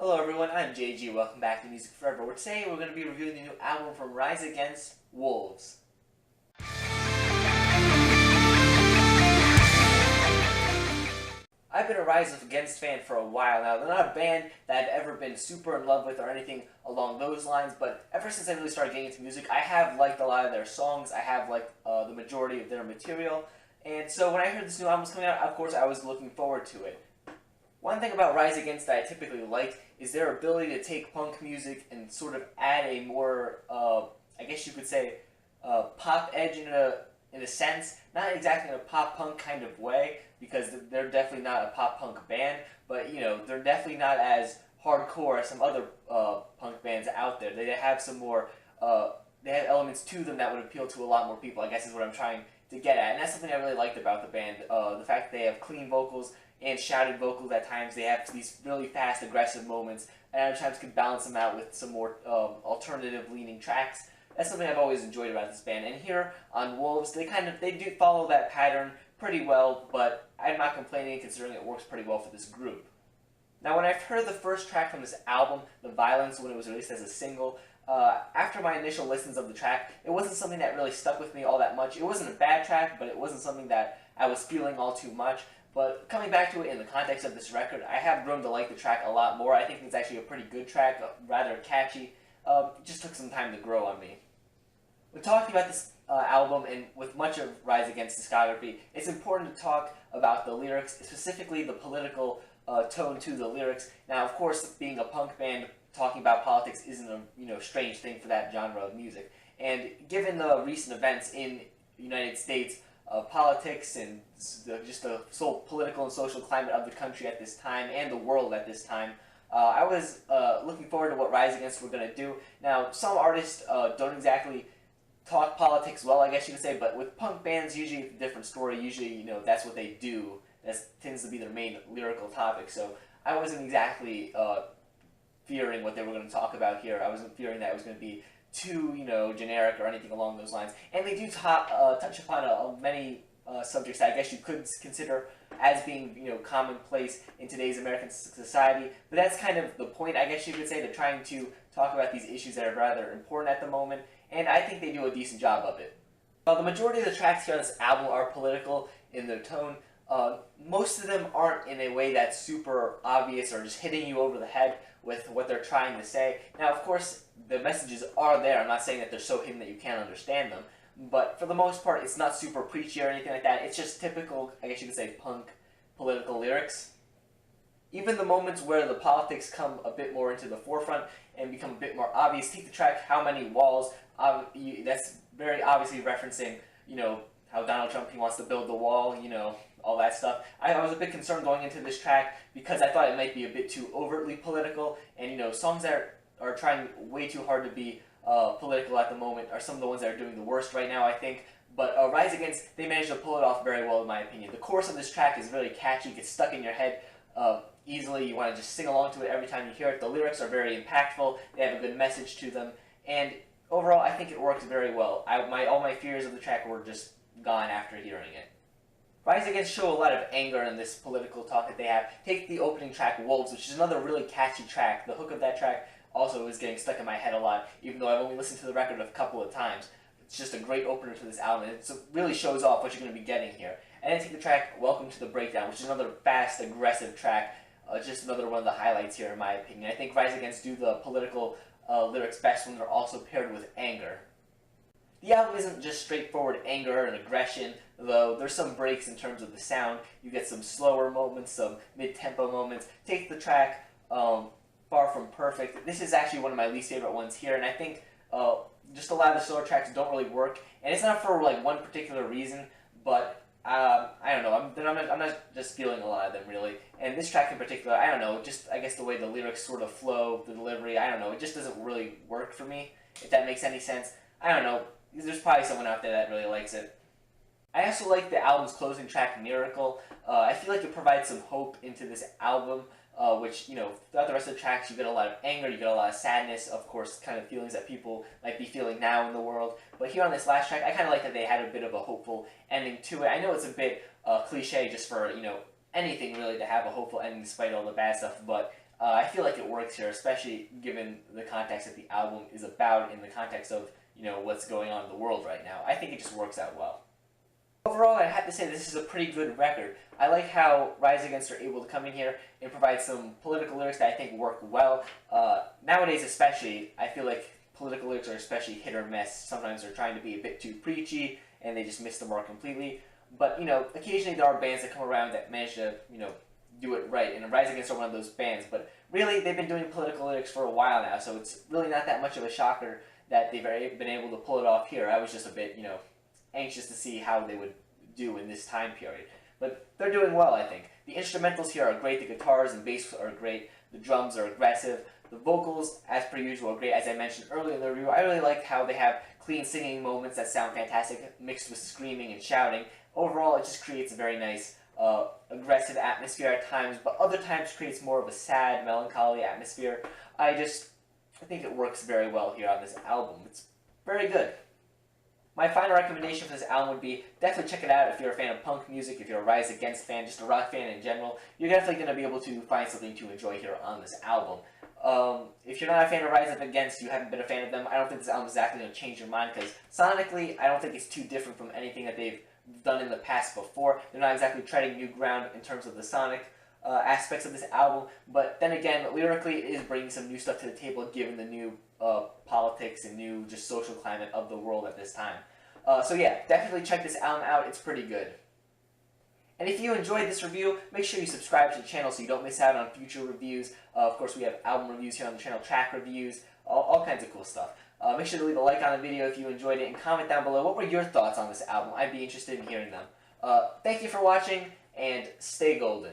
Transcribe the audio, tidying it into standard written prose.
Hello everyone, I'm JG. Welcome back to Music Forever, where today we're going to be reviewing the new album from Rise Against Wolves. I've been a Rise Against fan for a while now. They're not a band that I've ever been super in love with or anything along those lines, but ever since I really started getting into music, I have liked a lot of their songs. I have liked the majority of their material, and so when I heard this new album was coming out, of course I was looking forward to it. One thing about Rise Against that I typically like is their ability to take punk music and sort of add a more, I guess you could say, pop edge in a sense. Not exactly in a pop punk kind of way, because they're definitely not a pop punk band, but you know, they're definitely not as hardcore as some other punk bands out there. They have some more, they have elements to them that would appeal to a lot more people, I guess is what I'm trying to get at. And that's something I really liked about the band, the fact that they have clean vocals and shouted vocals at times. They have these really fast, aggressive moments, and other times can balance them out with some more alternative-leaning tracks. That's something I've always enjoyed about this band. And here on Wolves, they do follow that pattern pretty well, but I'm not complaining considering it works pretty well for this group. Now, when I've heard the first track from this album, The Violence, when it was released as a single, after my initial listens of the track, it wasn't something that really stuck with me all that much. It wasn't a bad track, but it wasn't something that I was feeling all too much. But coming back to it in the context of this record, I have grown to like the track a lot more. I think it's actually a pretty good track, rather catchy. It just took some time to grow on me. When talking about this album, and with much of Rise Against discography, it's important to talk about the lyrics, specifically the political tone to the lyrics. Now, of course, being a punk band, talking about politics isn't a strange thing for that genre of music. And given the recent events in the United States, politics and just the whole political and social climate of the country at this time and the world at this time, I was looking forward to what Rise Against were going to do. Now, some artists don't exactly talk politics well, I guess you could say, but with punk bands, usually it's a different story. Usually, that's what they do. That tends to be their main lyrical topic. So I wasn't exactly fearing what they were going to talk about here. I wasn't fearing that it was going to be too, generic or anything along those lines. And they do touch upon many subjects that I guess you could consider as being, commonplace in today's American society. But that's kind of the point, I guess you could say. They're trying to talk about these issues that are rather important at the moment, and I think they do a decent job of it. While the majority of the tracks here on this album are political in their tone, most of them aren't in a way that's super obvious or just hitting you over the head with what they're trying to say. Now, of course, the messages are there. I'm not saying that they're so hidden that you can't understand them, but for the most part, it's not super preachy or anything like that. It's just typical, I guess you could say, punk political lyrics. Even the moments where the politics come a bit more into the forefront and become a bit more obvious, take the track How Many Walls, that's very obviously referencing, how Donald Trump, he wants to build the wall, all that stuff. I was a bit concerned going into this track because I thought it might be a bit too overtly political, and songs that are trying way too hard to be political at the moment are some of the ones that are doing the worst right now, I think. But Rise Against, they managed to pull it off very well, in my opinion. The chorus of this track is really catchy, gets stuck in your head easily. You want to just sing along to it every time you hear it. The lyrics are very impactful. They have a good message to them, and overall, I think it works very well. All my fears of the track were just gone after hearing it. Rise Against show a lot of anger in this political talk that they have. Take the opening track, Wolves, which is another really catchy track. The hook of that track also is getting stuck in my head a lot, even though I've only listened to the record a couple of times. It's just a great opener to this album, and it really shows off what you're going to be getting here. And then take the track, Welcome to the Breakdown, which is another fast, aggressive track. Just another one of the highlights here, in my opinion. I think Rise Against do the political lyrics best when they're also paired with anger. The album isn't just straightforward anger and aggression, though there's some breaks in terms of the sound. You get some slower moments, some mid-tempo moments. Take the track Far From Perfect. This is actually one of my least favorite ones here, and I think just a lot of the slower tracks don't really work. And it's not for one particular reason, but I don't know. I'm not just feeling a lot of them, really. And this track in particular, I don't know, just I guess the way the lyrics sort of flow, the delivery, I don't know. It just doesn't really work for me, if that makes any sense. I don't know. There's probably someone out there that really likes it. I also like the album's closing track, Miracle. I feel like it provides some hope into this album, which, throughout the rest of the tracks, you get a lot of anger, you get a lot of sadness, of course, kind of feelings that people might be feeling now in the world. But here on this last track, I kind of like that they had a bit of a hopeful ending to it. I know it's a bit cliche just for, anything really to have a hopeful ending despite all the bad stuff, but I feel like it works here, especially given the context that the album is about, in the context of, you know, what's going on in the world right now. I think it just works out well. Overall, I have to say this is a pretty good record. I like how Rise Against are able to come in here and provide some political lyrics that I think work well. Nowadays especially, I feel like political lyrics are especially hit or miss. Sometimes they're trying to be a bit too preachy, and they just miss the mark completely. But, you know, occasionally there are bands that come around that manage to, you know, do it right, and Rise Against are one of those bands. But really, they've been doing political lyrics for a while now, so it's really not that much of a shocker that they've been able to pull it off here. I was just a bit, you know, anxious to see how they would do in this time period. But they're doing well, I think. The instrumentals here are great, the guitars and bass are great, the drums are aggressive, the vocals, as per usual, are great. As I mentioned earlier in the review, I really like how they have clean singing moments that sound fantastic, mixed with screaming and shouting. Overall, it just creates a very nice, aggressive atmosphere at times, but other times creates more of a sad, melancholy atmosphere. I think it works very well here on this album. It's very good. My final recommendation for this album would be definitely check it out if you're a fan of punk music, if you're a Rise Against fan, just a rock fan in general. You're definitely going to be able to find something to enjoy here on this album. If you're not a fan of Rise Against, you haven't been a fan of them, I don't think this album is exactly going to change your mind, because sonically, I don't think it's too different from anything that they've done in the past before. They're not exactly treading new ground in terms of the sonic aspects of this album, but then again, lyrically, it is bringing some new stuff to the table given the new politics and new just social climate of the world at this time. So yeah, definitely check this album out, it's pretty good. And if you enjoyed this review, make sure you subscribe to the channel so you don't miss out on future reviews. Of course, we have album reviews here on the channel, track reviews, all kinds of cool stuff. Make sure to leave a like on the video if you enjoyed it, and comment down below what were your thoughts on this album. I'd be interested in hearing them. Thank you for watching, and stay golden.